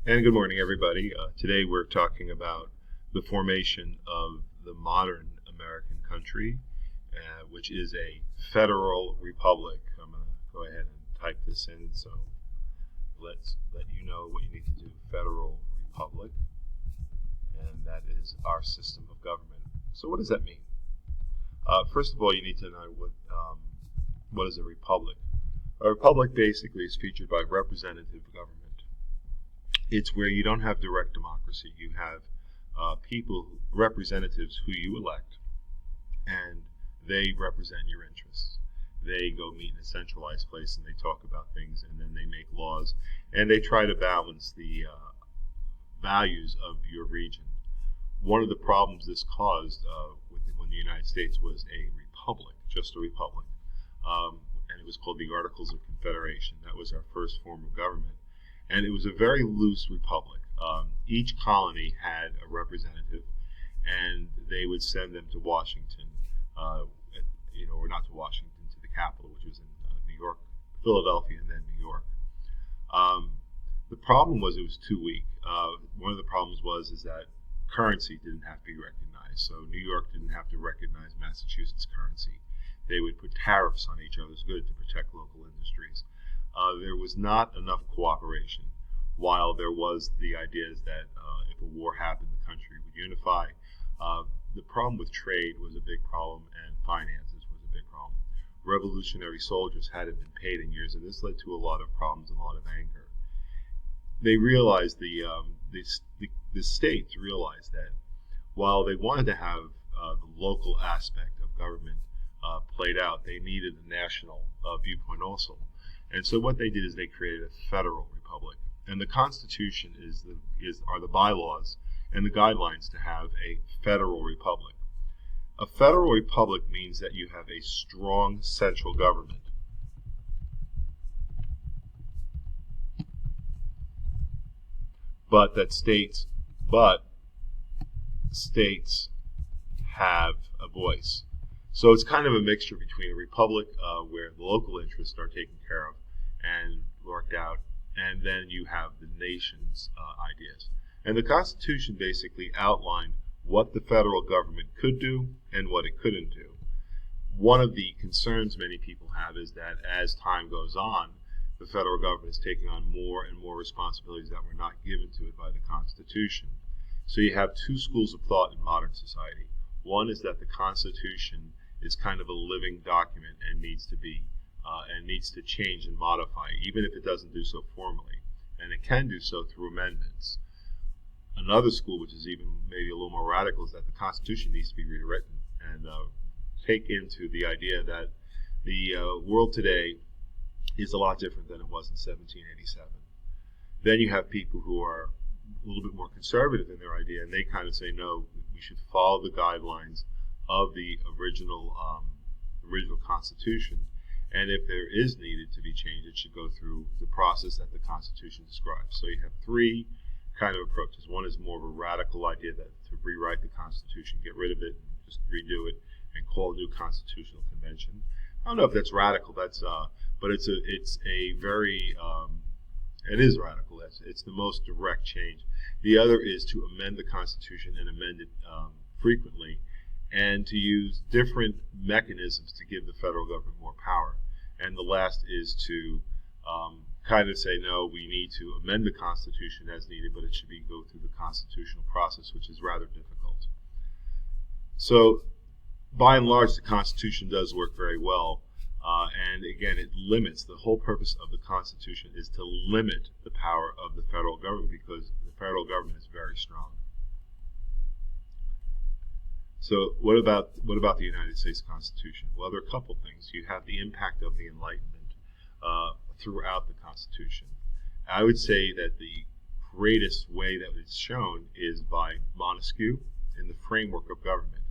And good morning, everybody. Today we're talking about the formation of the modern American country, which is a federal republic. I'm going to go ahead and type this in, so let's let you know what you need to do. Federal republic, and that is our system of government. So what does that mean? First of all, you need to know what is a republic. A republic basically is featured by representative government. It's where you don't have direct democracy. You have representatives who you elect, and they represent your interests. They go meet in a centralized place and they talk about things, and then they make laws, and they try to balance the values of your region. One of the problems this caused when the United States was a republic, just a republic, and it was called the Articles of Confederation. That was our first form of government. And it was a very loose republic. Each colony had a representative, and they would send them to Washington, or not to Washington, to the capital, which was in New York, Philadelphia, and then New York. The problem was it was too weak. One of the problems is that currency didn't have to be recognized. So New York didn't have to recognize Massachusetts currency. They would put tariffs on each other's goods to protect local industries. There was not enough cooperation, while there was the ideas that if a war happened, the country would unify. The problem with trade was a big problem, and finances was a big problem. Revolutionary soldiers hadn't been paid in years, and this led to a lot of problems and a lot of anger. They realized, the states realized that while they wanted to have the local aspect of government played out, they needed a national viewpoint also. And so what they did is they created a federal republic, and the Constitution are the bylaws and the guidelines to have a federal republic. A federal republic means that you have a strong central government. But states have a voice. So it's kind of a mixture between a republic where the local interests are taken care of and worked out, and then you have the nation's ideas. And the Constitution basically outlined what the federal government could do and what it couldn't do. One of the concerns many people have is that as time goes on, the federal government is taking on more and more responsibilities that were not given to it by the Constitution. So you have two schools of thought in modern society. One is that the Constitution is kind of a living document and needs to change and modify, even if it doesn't do so formally, and it can do so through amendments. Another school, which is even maybe a little more radical, is that the Constitution needs to be rewritten and take into the idea that the world today is a lot different than it was in 1787. Then you have people who are a little bit more conservative in their idea, and they kind of say, no, we should follow the guidelines of the original Constitution, and if there is needed to be changed, it should go through the process that the Constitution describes. So you have three kind of approaches. One is more of a radical idea that to rewrite the Constitution, get rid of it, just redo it, and call a new constitutional convention. I don't know if that's radical. But it is radical. It's the most direct change. The other is to amend the Constitution and amend it frequently, and to use different mechanisms to give the federal government more power. And the last is to kind of say, no, we need to amend the Constitution as needed, but it should go through the constitutional process, which is rather difficult. So, by and large, the Constitution does work very well. And again, it limits, the whole purpose of the Constitution is to limit the power of the federal government, because the federal government is very strong. So what about the United States Constitution? Well, there are a couple things. You have the impact of the Enlightenment throughout the Constitution. I would say that the greatest way that it's shown is by Montesquieu in the framework of government.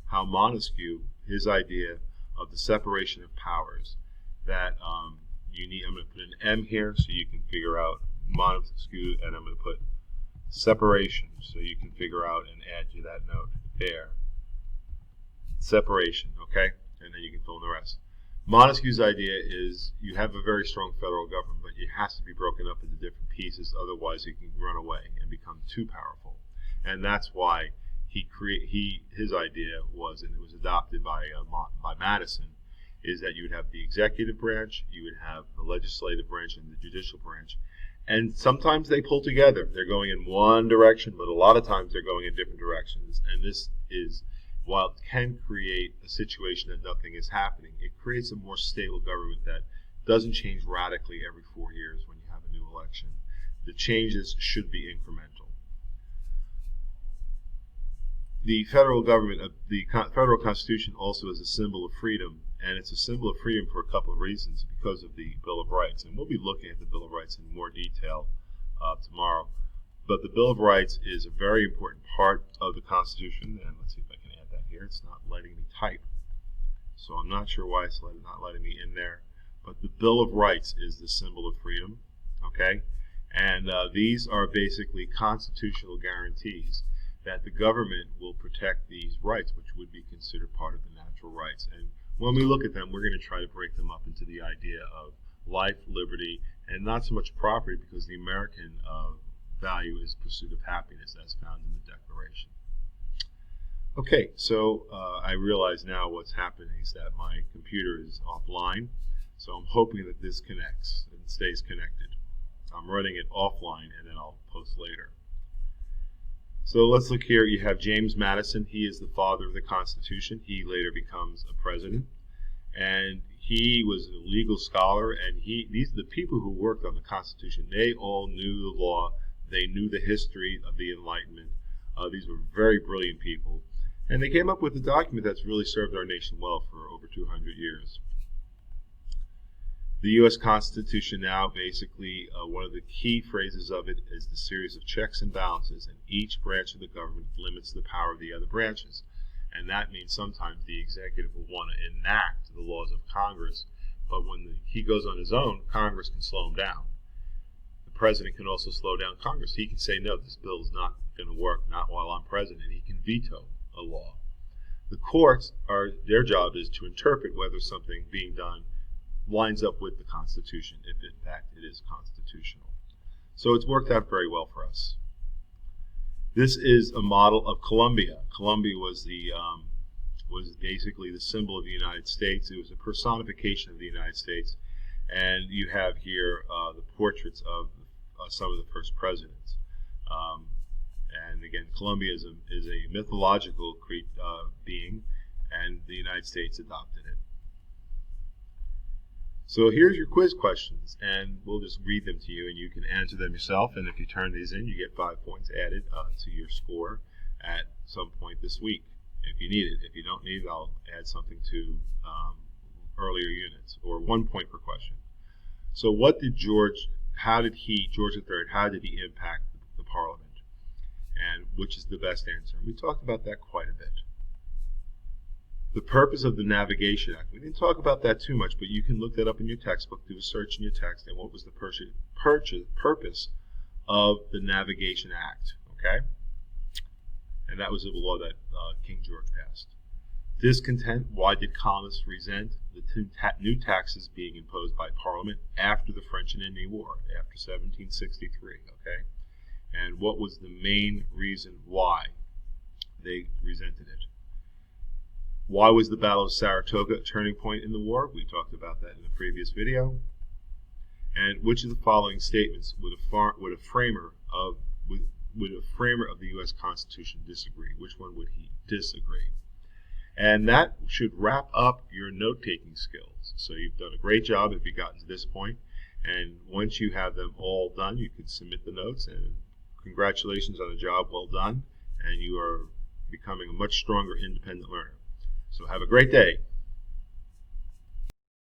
How Montesquieu, his idea of the separation of powers, that I'm going to put an M here so you can figure out Montesquieu, and I'm going to put separation so you can figure out and add to that note there. Separation, okay? And then you can fill in the rest. Montesquieu's idea is you have a very strong federal government, but it has to be broken up into different pieces, otherwise it can run away and become too powerful. And that's why his idea was, and it was adopted by Madison, is that you would have the executive branch, you would have the legislative branch and the judicial branch. And sometimes they pull together. They're going in one direction, but a lot of times they're going in different directions. And this is, while it can create a situation that nothing is happening, it creates a more stable government that doesn't change radically every 4 years when you have a new election. The changes should be incremental. The federal government, the federal constitution also is a symbol of freedom, and it's a symbol of freedom for a couple of reasons, because of the Bill of Rights. And we'll be looking at the Bill of Rights in more detail tomorrow. But the Bill of Rights is a very important part of the Constitution, and let's see if I can add that here. It's not letting me type, so I'm not sure why it's not letting me in there. But the Bill of Rights is the symbol of freedom, okay? And these are basically constitutional guarantees that the government will protect these rights, which would be considered part of the natural rights. And when we look at them, we're going to try to break them up into the idea of life, liberty, and not so much property, because the American value is pursuit of happiness, as found in the Declaration. Okay, so I realize now what's happening is that my computer is offline, so I'm hoping that this connects and stays connected. I'm running it offline, and then I'll post later. So let's look here. You have James Madison. He is the father of the Constitution. He later becomes a president, and he was a legal scholar. And these are the people who worked on the Constitution. They all knew the law. They knew the history of the Enlightenment. These were very brilliant people, and they came up with a document that's really served our nation well for over 200 years. The U.S. Constitution now, basically, one of the key phrases of it is the series of checks and balances, and each branch of the government limits the power of the other branches. And that means sometimes the executive will want to enact the laws of Congress, but when he goes on his own, Congress can slow him down. The president can also slow down Congress. He can say, no, this bill is not going to work, not while I'm president. He can veto a law. The courts, their job is to interpret whether something being done lines up with the Constitution, if in fact it is constitutional. So it's worked out very well for us. This is a model of Columbia. Columbia was basically the symbol of the United States. It was a personification of the United States, and you have here the portraits of some of the first presidents. And again, Columbia is a mythological being, and the United States adopted it. So here's your quiz questions, and we'll just read them to you, and you can answer them yourself. And if you turn these in, you get 5 points added to your score at some point this week, if you need it. If you don't need it, I'll add something to earlier units, or 1 point per question. So what did George III, how did he impact the Parliament? And which is the best answer? And we talked about that quite a bit. The purpose of the Navigation Act. We didn't talk about that too much, but you can look that up in your textbook, do a search in your text, and what was the purpose of the Navigation Act, okay? And that was a law that King George passed. Discontent. Why did colonists resent the new taxes being imposed by Parliament after the French and Indian War, after 1763, okay? And what was the main reason why they resented it? Why was the Battle of Saratoga a turning point in the war? We talked about that in the previous video. And which of the following statements would a framer of the U.S. Constitution disagree? Which one would he disagree? And that should wrap up your note-taking skills. So you've done a great job if you've gotten to this point. And once you have them all done, you can submit the notes. And congratulations on a job well done. And you are becoming a much stronger independent learner. So have a great day.